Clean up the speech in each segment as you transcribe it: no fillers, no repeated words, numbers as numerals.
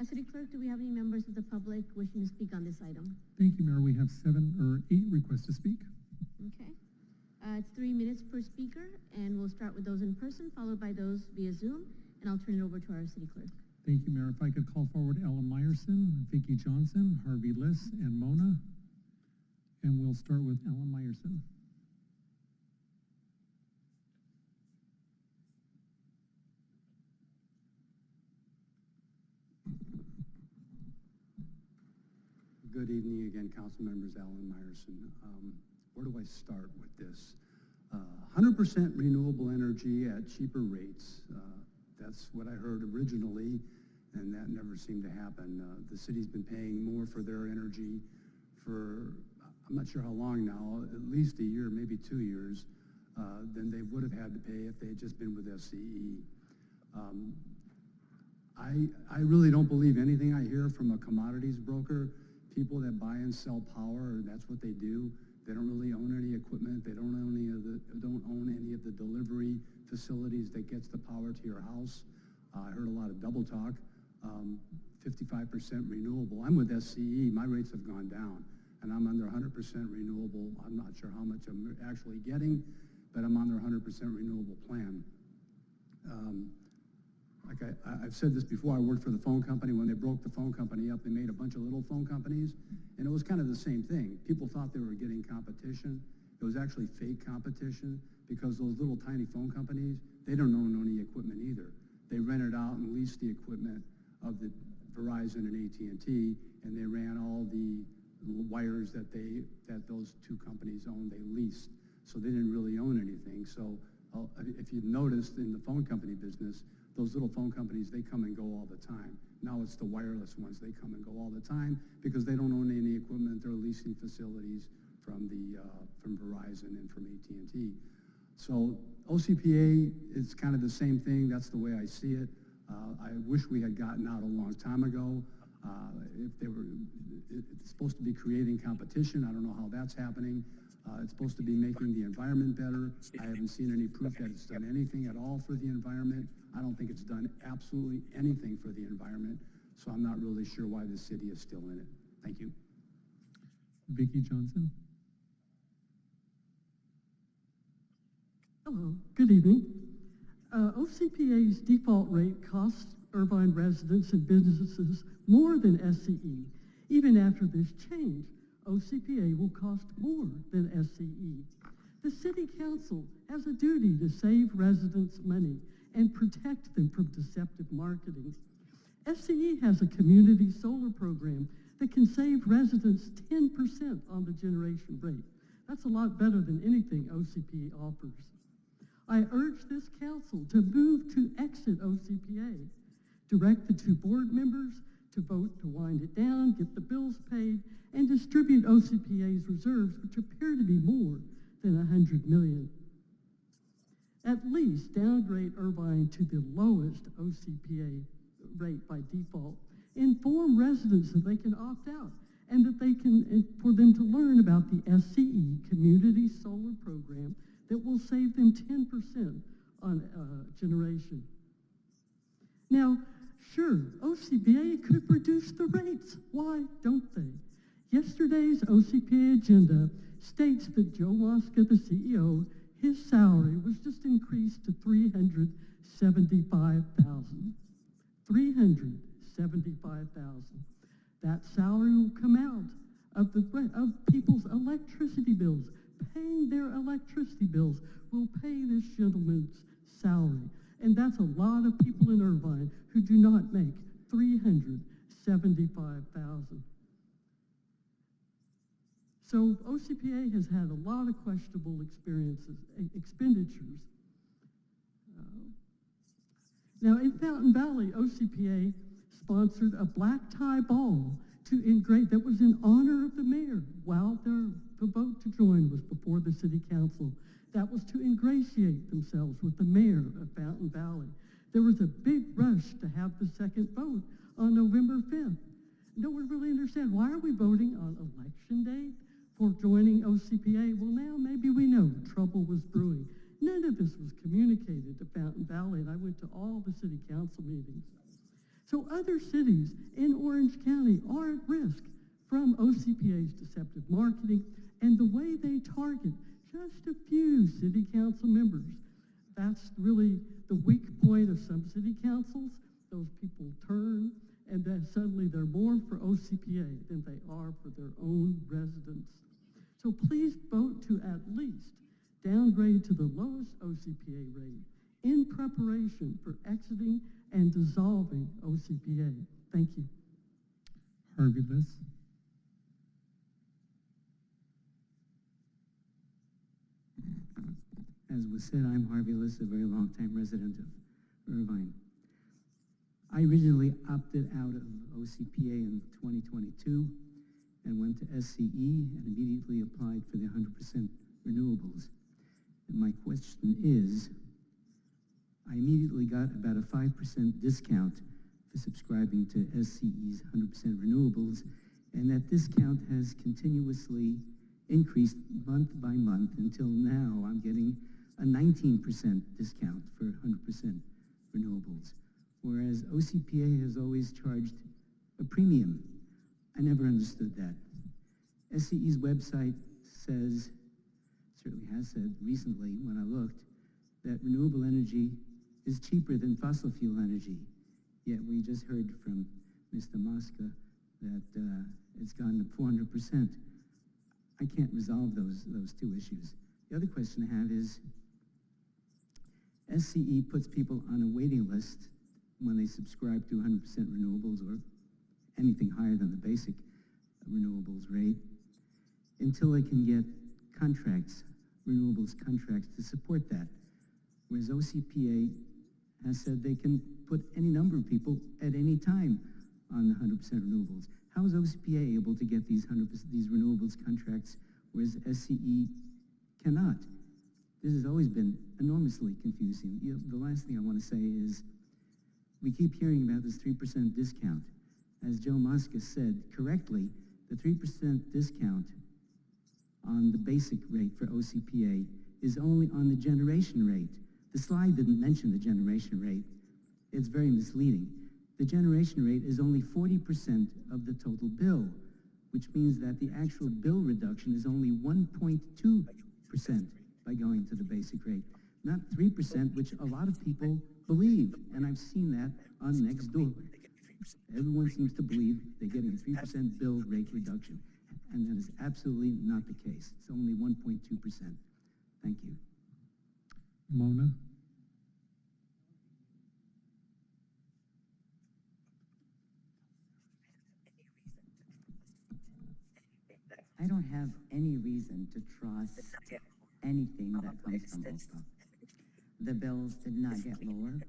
City Clerk, do we have any members of the public wishing to speak on this item? Thank you, Mayor. We have 7 or 8 requests to speak. Okay. It's 3 minutes per speaker, and we'll start with those in person, followed by those via Zoom, and I'll turn it over to our City Clerk. Thank you, Mayor. If I could call forward Ellen Meyerson, Vicki Johnson, Harvey Liss, and Mona. And we'll start with Ellen Meyerson. Good evening again, council members. Alan Meyerson. Where do I start with this? 100% renewable energy at cheaper rates. That's what I heard originally, and that never seemed to happen. The city's been paying more for their energy for, I'm not sure how long now, at least a year, maybe 2 years, than they would have had to pay if they had just been with SCE. I really don't believe anything I hear from a commodities broker. People that buy and sell power, that's what they do. They don't really own any equipment. They don't own any of the delivery facilities that gets the power to your house. I heard a lot of double talk. 55% renewable. I'm with SCE. My rates have gone down, and I'm under 100% renewable. I'm not sure how much I'm actually getting, but I'm on their 100% renewable plan. Like I've said this before, I worked for the phone company. When they broke the phone company up, they made a bunch of little phone companies, and it was kind of the same thing. People thought they were getting competition. It was actually fake competition, because those little tiny phone companies, they don't own any equipment either. They rented out and leased the equipment of the Verizon and AT&T, and they ran all the wires that those two companies owned, they leased. So they didn't really own anything. So if you've noticed in the phone company business, those little phone companies, they come and go all the time. Now it's the wireless ones, they come and go all the time because they don't own any equipment. They're leasing facilities from Verizon and from AT&T. So OCPA is kind of the same thing. That's the way I see it. I wish we had gotten out a long time ago. It's supposed to be creating competition. I don't know how that's happening. It's supposed to be making the environment better. I haven't seen any proof that it's done anything at all for the environment. I don't think it's done absolutely anything for the environment, so I'm not really sure why the city is still in it. Thank you. Vicki Johnson. Hello, good evening. OCPA's default rate costs Irvine residents and businesses more than SCE. Even after this change, OCPA will cost more than SCE. The City Council has a duty to save residents money and protect them from deceptive marketing. SCE has a community solar program that can save residents 10% on the generation rate. That's a lot better than anything OCPA offers. I urge this council to move to exit OCPA, direct the 2 board members to vote to wind it down, get the bills paid, and distribute OCPA's reserves, which appear to be more than $100 million. At least downgrade Irvine to the lowest OCPA rate by default. Inform residents that they can opt out and that they can, for them to learn about the SCE Community Solar Program that will save them 10% on generation. Now, sure, OCPA could reduce the rates. Why don't they? Yesterday's OCPA agenda states that Joe Mosca, the CEO, his salary was just increased to $375,000. $375,000. That salary will come out of people's electricity bills. Paying their electricity bills will pay this gentleman's salary. And that's a lot of people in Irvine who do not make $375,000. So OCPA has had a lot of questionable expenditures. Now in Fountain Valley, OCPA sponsored a black tie ball that was in honor of the mayor while the vote to join was before the city council. That was to ingratiate themselves with the mayor of Fountain Valley. There was a big rush to have the second vote on November 5th. No one really understands, why are we voting on election day for joining OCPA? Well, now maybe we know trouble was brewing. None of this was communicated to Fountain Valley, and I went to all the city council meetings. So other cities in Orange County are at risk from OCPA's deceptive marketing and the way they target just a few city council members. That's really the weak point of some city councils. Those people turn, and then suddenly they're more for OCPA than they are for their own residents. So please vote to at least downgrade to the lowest OCPA rate in preparation for exiting and dissolving OCPA. Thank you. Harvey Liss. As was said, I'm Harvey Liss, a very long-time resident of Irvine. I originally opted out of OCPA in 2022 and went to SCE and immediately applied for the 100% renewables. And my question is, I immediately got about a 5% discount for subscribing to SCE's 100% renewables, and that discount has continuously increased month by month until now I'm getting a 19% discount for 100% renewables, whereas OCPA has always charged a premium. I never understood that. SCE's website says, certainly has said recently when I looked, that renewable energy is cheaper than fossil fuel energy. Yet we just heard from Mr. Mosca that it's gone to 400%. I can't resolve those two issues. The other question I have is, SCE puts people on a waiting list when they subscribe to 100% renewables or anything higher than the basic renewables rate until they can get contracts, renewables contracts to support that. Whereas OCPA has said they can put any number of people at any time on the 100% renewables. How is OCPA able to get these renewables contracts, whereas SCE cannot? This has always been enormously confusing. The last thing I want to say is, we keep hearing about this 3% discount. As Joe Mosca said correctly, the 3% discount on the basic rate for OCPA is only on the generation rate. The slide didn't mention the generation rate. It's very misleading. The generation rate is only 40% of the total bill, which means that the actual bill reduction is only 1.2% by going to the basic rate, not 3%, which a lot of people believe, and I've seen that on Nextdoor. Everyone seems to believe they're getting a 3% bill rate reduction, and that is absolutely not the case. It's only 1.2%. Thank you. Mona. I don't have any reason to trust anything that comes from OCPA. The bills did not get lower.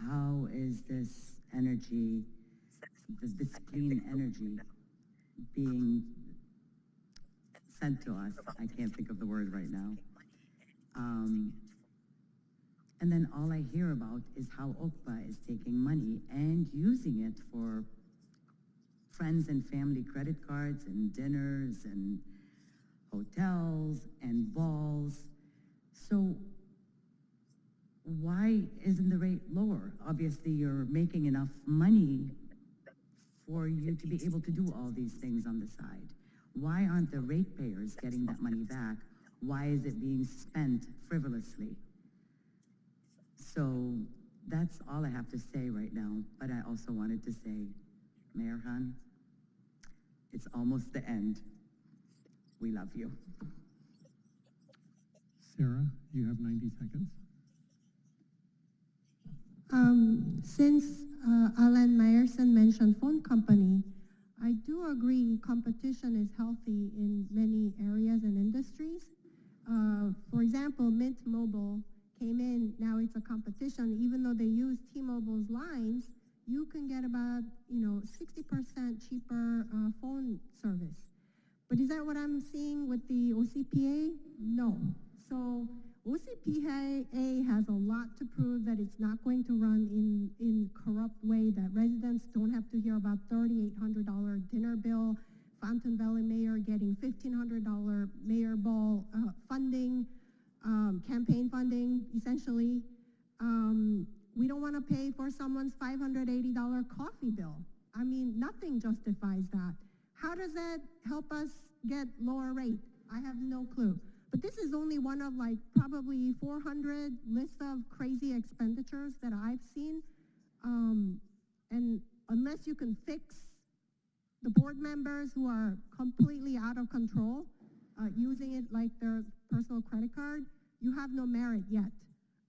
How is this energy, this clean energy being sent to us? I can't think of the word right now. And then all I hear about is how OCPA is taking money and using it for friends and family credit cards and dinners and hotels and balls. So why isn't the rate lower? Obviously, you're making enough money for you to be able to do all these things on the side. Why aren't the ratepayers getting that money back? Why is it being spent frivolously? So that's all I have to say right now. But I also wanted to say, Mayor Han, it's almost the end. We love you. Sarah, you have 90 seconds. Since Alan Meyerson mentioned phone company, I do agree competition is healthy in many areas and industries. For example, Mint Mobile came in, now it's a competition. Even though they use T-Mobile's lines, you can get about 60% cheaper phone service. But is that what I'm seeing with the OCPA? No. So OCPA has a lot to prove that it's not going to run in corrupt way, that residents don't have to hear about $3,800 dinner bill, Fountain Valley mayor getting $1,500 mayor ball funding, campaign funding, essentially. We don't want to pay for someone's $580 coffee bill. I mean, nothing justifies that. How does that help us get lower rate? I have no clue. But this is only one of like probably 400 lists of crazy expenditures that I've seen. And unless you can fix the board members who are completely out of control, using it like their personal credit card, you have no merit yet.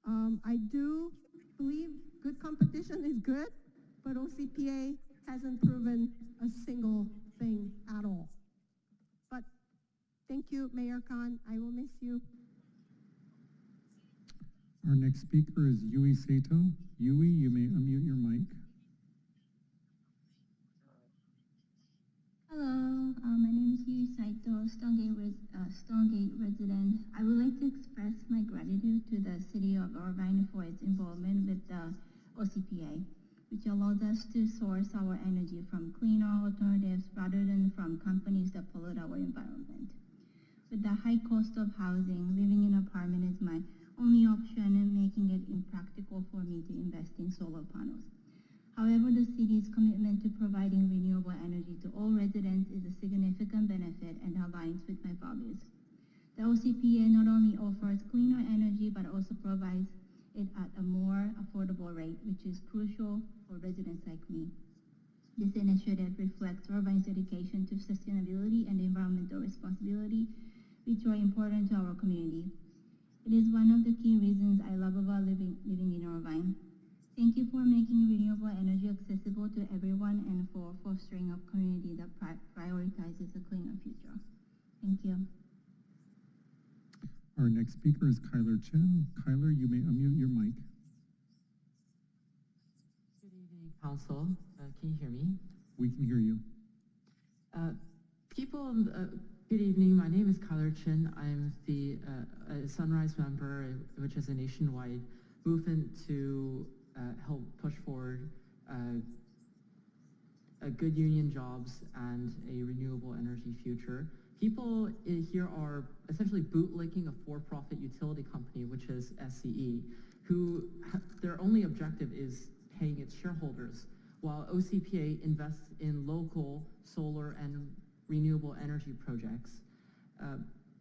I do believe good competition is good, but OCPA hasn't proven a single thing at all. But thank you, Mayor Khan. I will miss you. Our next speaker is Yui Sato. Yui, you may unmute your mic. Hello, my name is Yui Saito, Stonegate resident. I would like to express my gratitude to the City of Irvine for its involvement with the OCPA, which allows us to source our energy from cleaner alternatives rather than from companies that pollute our environment. With the high cost of housing, living in an apartment is my only option, and making it impractical for me to invest in solar panels. However, the city's commitment to providing renewable energy to all residents is a significant benefit and aligns with my values. The OCPA not only offers cleaner energy, but also provides it at a more affordable rate, which is crucial for residents like me. This initiative reflects Irvine's dedication to sustainability and environmental responsibility, which are important to our community. It is one of the key reasons I love about living in Irvine. Thank you for making renewable energy accessible to everyone and for fostering a community that prioritizes a cleaner future. Thank you. Our next speaker is Kyler Chen. Kyler, you may unmute your mic. Good evening, Council. Can you hear me? We can hear you. Good evening. My name is Kyler Chen. I'm the Sunrise member, which is a nationwide movement to help push forward good union jobs and a renewable energy future. People here are essentially bootlicking a for-profit utility company, which is SCE, who their only objective is paying its shareholders, while OCPA invests in local solar and renewable energy projects.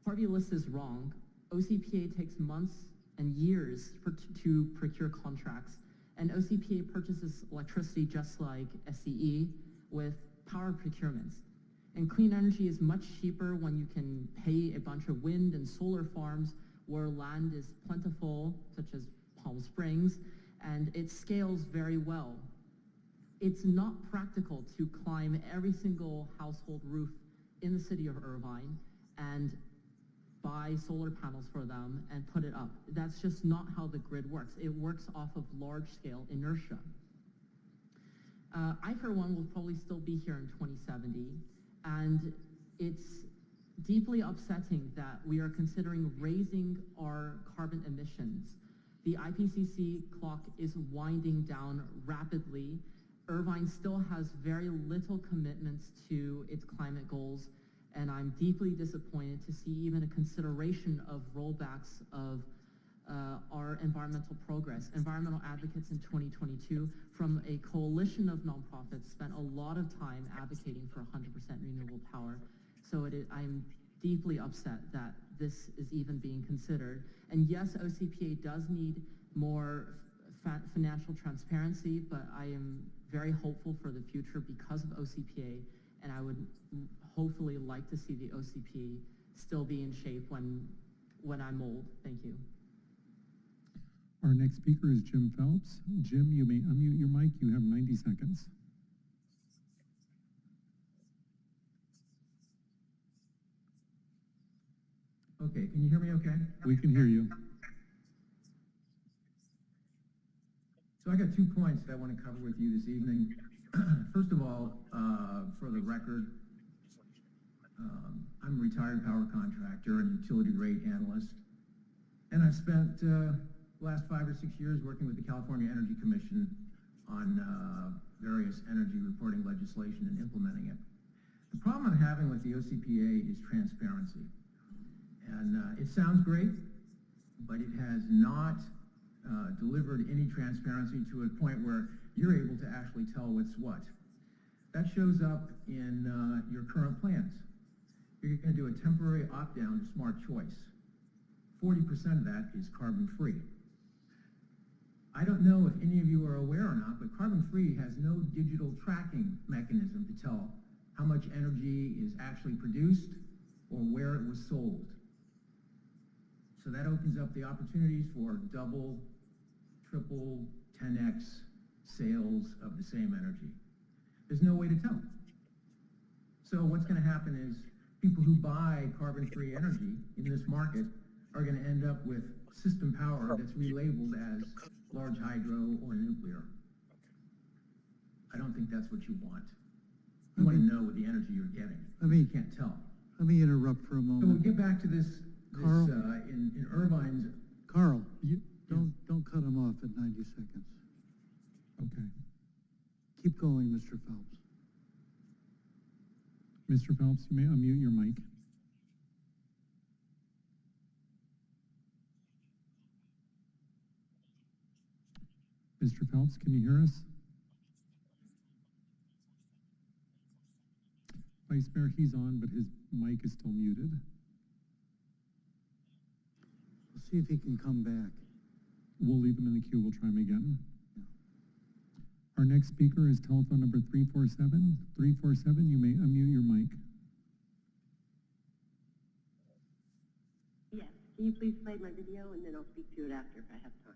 Party list is wrong. OCPA takes months and years to procure contracts, and OCPA purchases electricity just like SCE with power procurements. And clean energy is much cheaper when you can pay a bunch of wind and solar farms where land is plentiful, such as Palm Springs, and it scales very well. It's not practical to climb every single household roof in the city of Irvine and buy solar panels for them and put it up. That's just not how the grid works. It works off of large-scale inertia. I, for one, will probably still be here in 2070, and it's deeply upsetting that we are considering raising our carbon emissions. The IPCC clock is winding down rapidly. Irvine still has very little commitments to its climate goals, and I'm deeply disappointed to see even a consideration of rollbacks of our environmental progress. Environmental advocates in 2022 from a coalition of nonprofits spent a lot of time advocating for 100% renewable power. So I'm deeply upset that this is even being considered. And yes, OCPA does need more financial transparency, but I am very hopeful for the future because of OCPA, and I would hopefully like to see the OCPA still be in shape when I'm old. Thank you. Our next speaker is Jim Phelps. Jim, you may unmute your mic. You have 90 seconds. Okay, can you hear me okay? We can hear you. So I got 2 points that I want to cover with you this evening. First of all, for the record, I'm a retired power contractor and utility rate analyst, and I've spent the last 5 or 6 years working with the California Energy Commission on various energy reporting legislation and implementing it. The problem I'm having with the OCPA is transparency. And it sounds great, but it has not delivered any transparency to a point where you're able to actually tell what's what. That shows up in your current plans. You're going to do a temporary opt-down to Smart Choice. 40% of that is carbon-free. I don't know if any of you are aware or not, but carbon-free has no digital tracking mechanism to tell how much energy is actually produced or where it was sold. So that opens up the opportunities for double, triple, 10x sales of the same energy. There's no way to tell. So what's going to happen is people who buy carbon-free energy in this market are going to end up with system power that's relabeled as large hydro or nuclear. I don't think that's what you want. You want to know what the energy you're getting. You can't tell. Let me interrupt for a So moment. we'll get back to this Carl? in Irvine's. Carl, don't cut him off at 90 seconds. Okay. Keep going, Mr. Phelps. Mr. Phelps, you may unmute your mic. Mr. Phelps, can you hear us? Vice Mayor, he's on, but his mic is still muted. We'll see if he can come back. We'll leave him in the queue. We'll try him again. Our next speaker is telephone number 347. 347, you may unmute your mic. Yes. Can you please play my video, and then I'll speak to it after if I have time.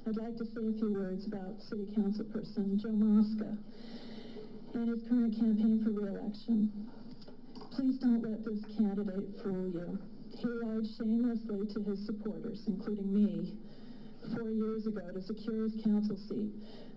I'd like to say a few words about City Council Person Joe Mosca and his current campaign for re-election. Please don't let this candidate fool you. He lied shamelessly to his supporters, including me, 4 years ago to secure his council seat.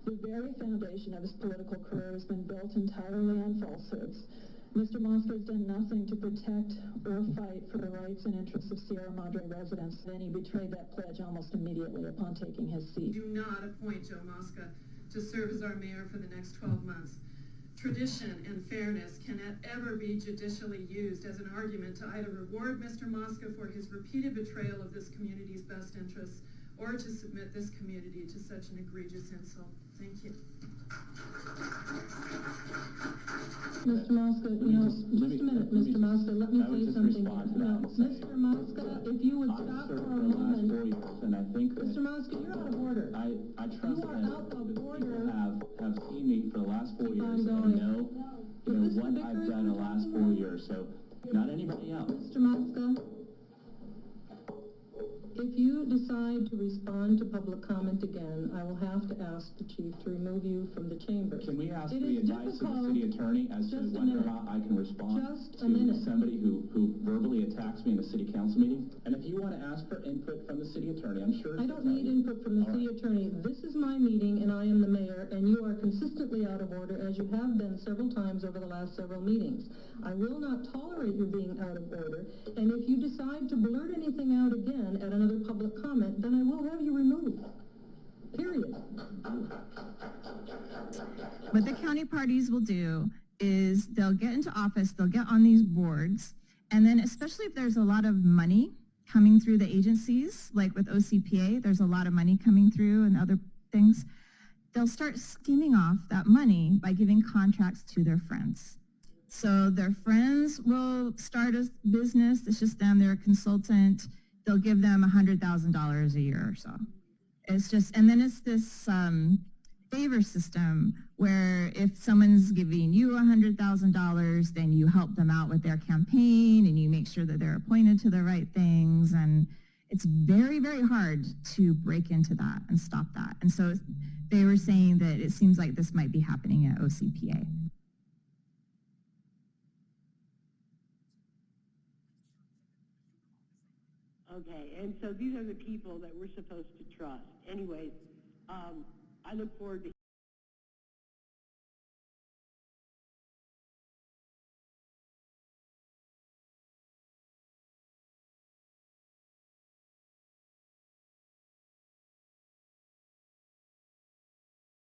The very foundation of his political career has been built entirely on falsehoods. Mr. Mosca has done nothing to protect or fight for the rights and interests of Sierra Madre residents. Then he betrayed that pledge almost immediately upon taking his seat. Do not appoint Joe Mosca to serve as our mayor for the next 12 months. Tradition and fairness cannot ever be judicially used as an argument to either reward Mr. Mosca for his repeated betrayal of this community's best interests or to submit this community to such an egregious insult. Thank you. Mr. Mosca, just a minute, Mr. Mosca, let me say something. No, Mr. Mosca, if you would stop for a moment. And I think Mr. Mosca, you're out of order. I trust You are out of order. have seen me for the last 4 years and know what I've done the last 4 years. So not anybody else. Mr. Mosca, if you decide to respond to public comment again, I will have to ask the chief to remove you from the chamber. Can we ask It the is advice of the difficult. city attorney as to Just a whether or minute. not I can respond Just a to minute. somebody who verbally attacks me in a city council meeting? And if you want to ask for input from the city attorney, I'm sure. I don't need input from the city attorney. This is my meeting and I am the mayor, and you are consistently out of order as you have been several times over the last several meetings. I will not tolerate your being out of order, and if you decide to blurt anything out again at another public comment, then I will have you removed. Period. What the county parties will do is they'll get into office, they'll get on these boards, and then especially if there's a lot of money coming through the agencies, like with OCPA, there's a lot of money coming through and other things, they'll start scheming off that money by giving contracts to their friends. So their friends will start a business, it's just them, they're a consultant, they'll give them $100,000 a year or so. It's just, and then it's this favor system where if someone's giving you $100,000, then you help them out with their campaign and you make sure that they're appointed to the right things. And it's very, very hard to break into that and stop that. And so they were saying that it seems like this might be happening at OCPA. Okay, and so these are the people that we're supposed to trust. Anyways, I look forward to